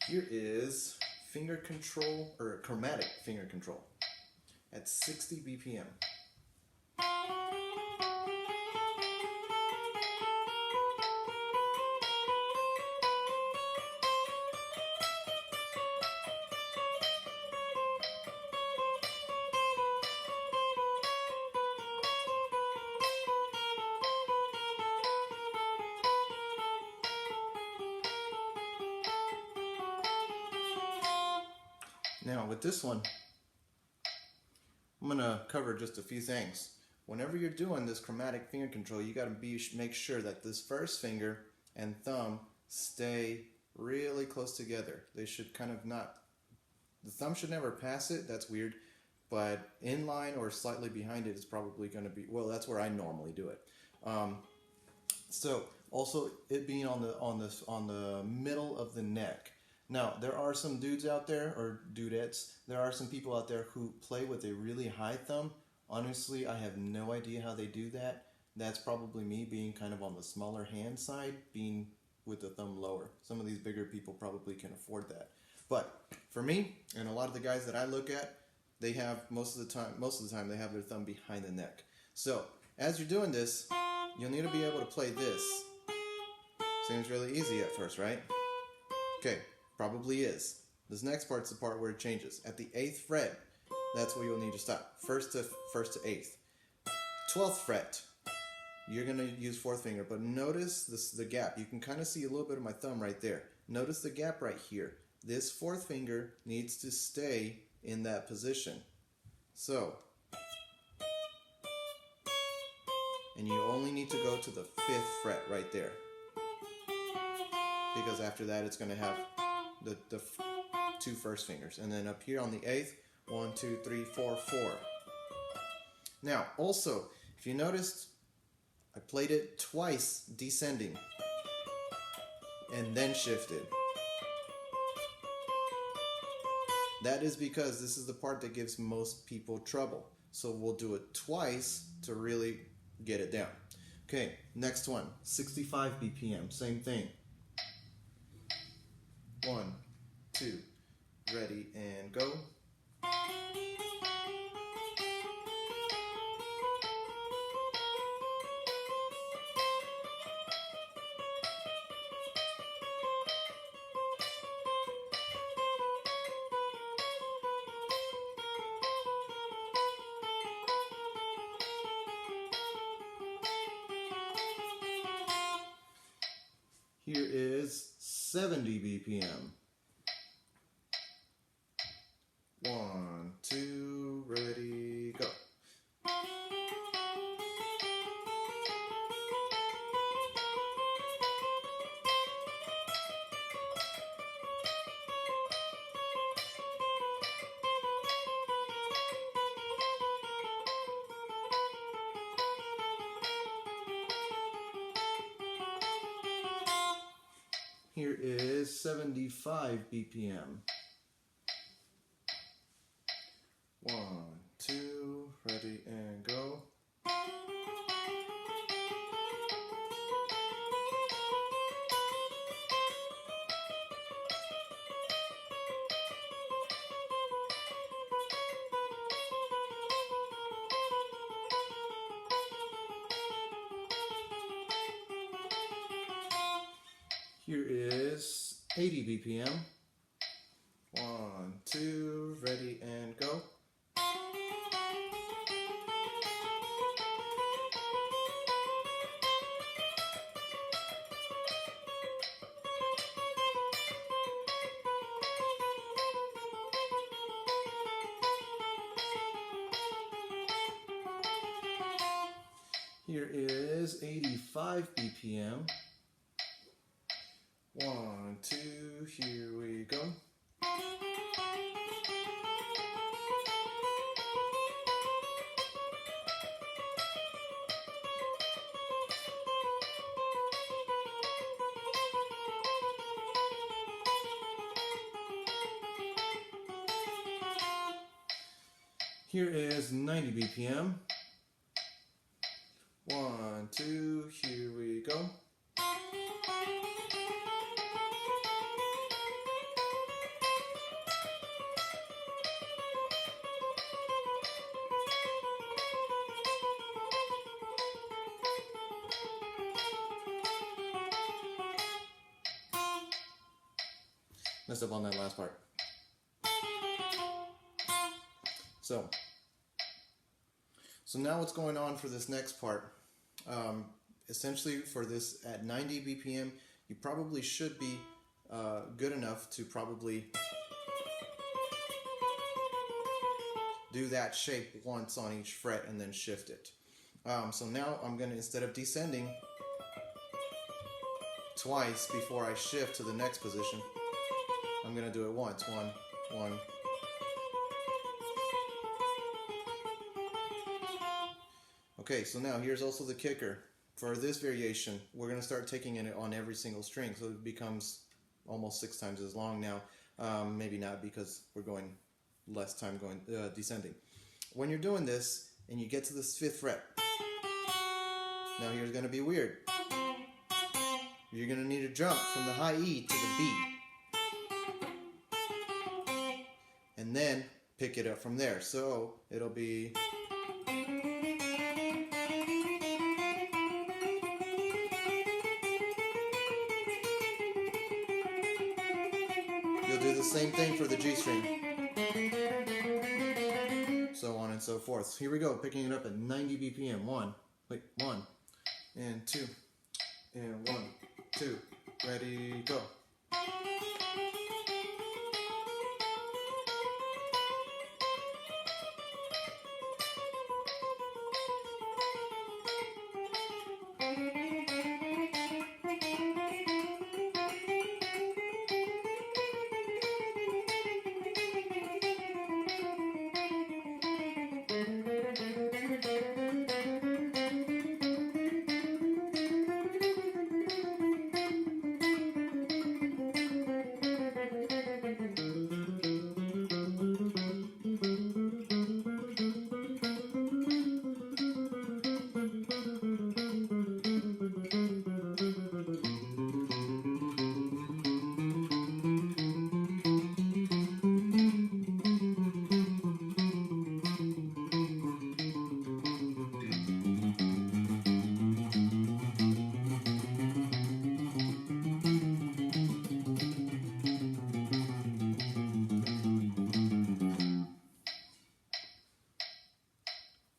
Here is finger control, or chromatic finger control at 60 BPM. Now with this one, I'm going to cover just a few things. Whenever you're doing this chromatic finger control, you got to make sure that this first finger and thumb stay really close together. They should kind of not, the thumb should never pass it, that's weird, but in line or slightly behind it is probably going to be, well, that's where I normally do it. So also it being on the middle of the neck. Now, there are some dudes out there, or dudettes, there are some people out there who play with a really high thumb. Honestly, I have no idea how they do that. That's probably me being kind of on the smaller hand side, being with the thumb lower. Some of these bigger people probably can afford that. But for me, and a lot of the guys that I look at, they have most of the time they have their thumb behind the neck. So, as you're doing this, you'll need to be able to play this. Seems really easy at first, right? Okay. Probably is. This next part's the part where it changes. At the 8th fret, that's where you'll need to stop. First to 8th. 12th fret, you're going to use 4th finger, but notice the gap. You can kind of see a little bit of my thumb right there. Notice the gap right here. This 4th finger needs to stay in that position. So, and you only need to go to the 5th fret right there. Because after that, it's going to have the 2 first fingers, and then up here on the 8th, 1, 2, 3, 4, 4. Now, also, if you noticed, I played it twice descending and then shifted. That is because this is the part that gives most people trouble. So we'll do it twice to really get it down. Okay, next one, 65 BPM, same thing. 1, 2, ready, and go. Here is 70 BPM. 1, 2, ready, go. Here is 75 BPM. 1, 2, ready, and go. Here is 80 BPM. 1, 2, ready, and go. Here is 85 BPM. 1, 2, here we go. Here is 90 BPM. 1, 2, here we go. Messed up on that last part. So now what's going on for this next part? Essentially for this at 90 BPM, you probably should be good enough to probably do that shape once on each fret and then shift it. So now I'm going to, instead of descending twice before I shift to the next position, I'm going to do it once. One, one. Okay, so now here's also the kicker. For this variation, we're going to start taking it on every single string, so it becomes almost 6 times as long now. Maybe not, because we're going less time going descending. When you're doing this and you get to this 5th fret, now here's going to be weird. You're going to need to jump from the high E to the B, and then pick it up from there. So it'll be do the same thing for the G string, so on and so forth. Here we go, picking it up at 90 BPM. 1 and 2 and 1, 2, ready, go.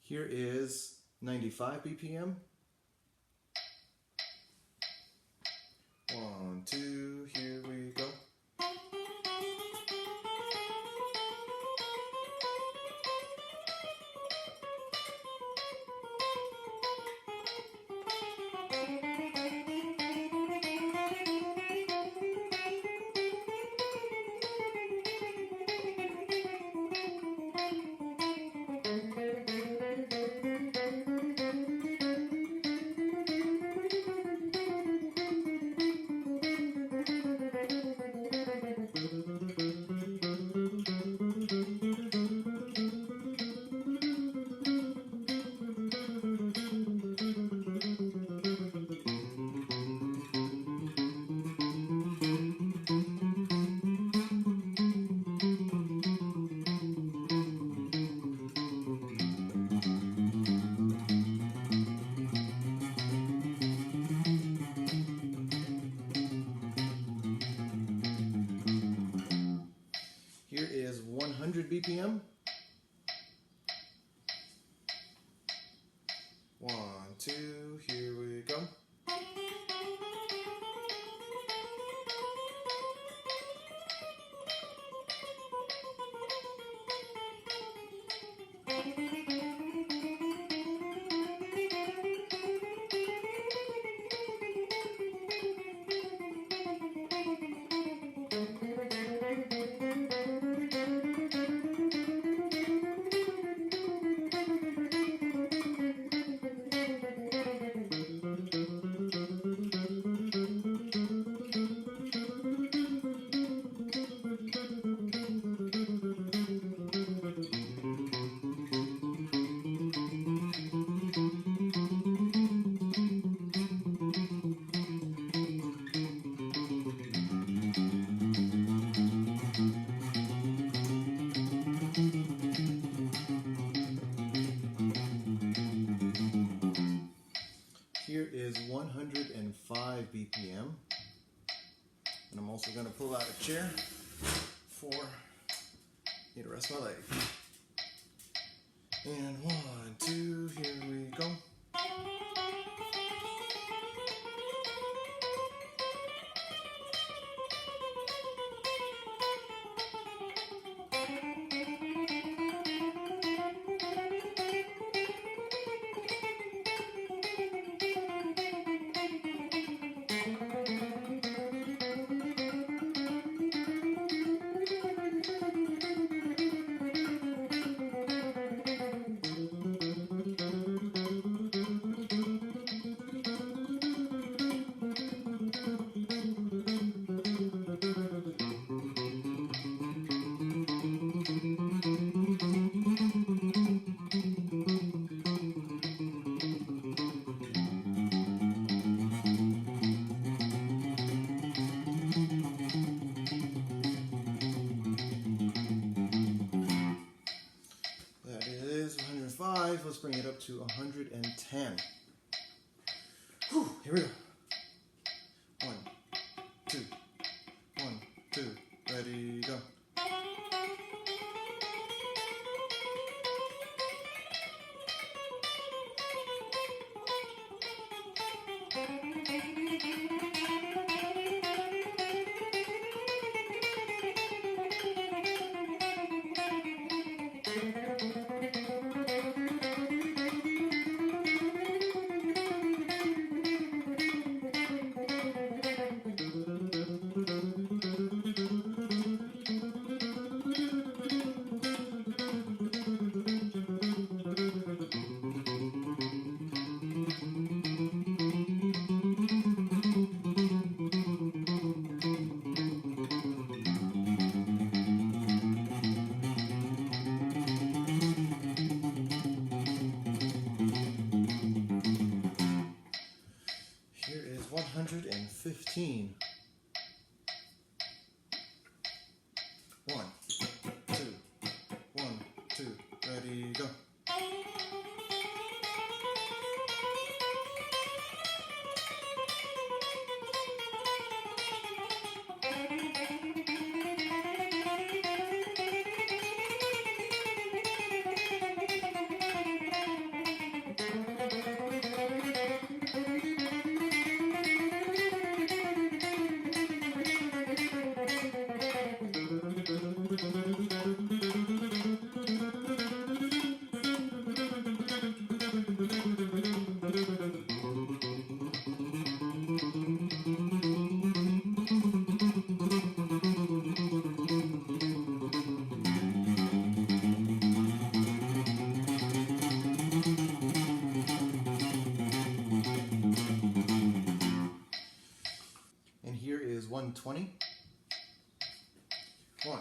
Here is 95 BPM. 1, 2, here we go. Here is 100 BPM. 1, 2, here we go. Here is 105 BPM. And I'm also going to pull out a chair. 4. Need to rest my leg. And 1, 2, here we go. Let's bring it up to 110. Whew, here we go. 1, 2, 1, 2, ready, go. Here is 115. 1, 2, 1, 2, ready, go. And here is 120. 1,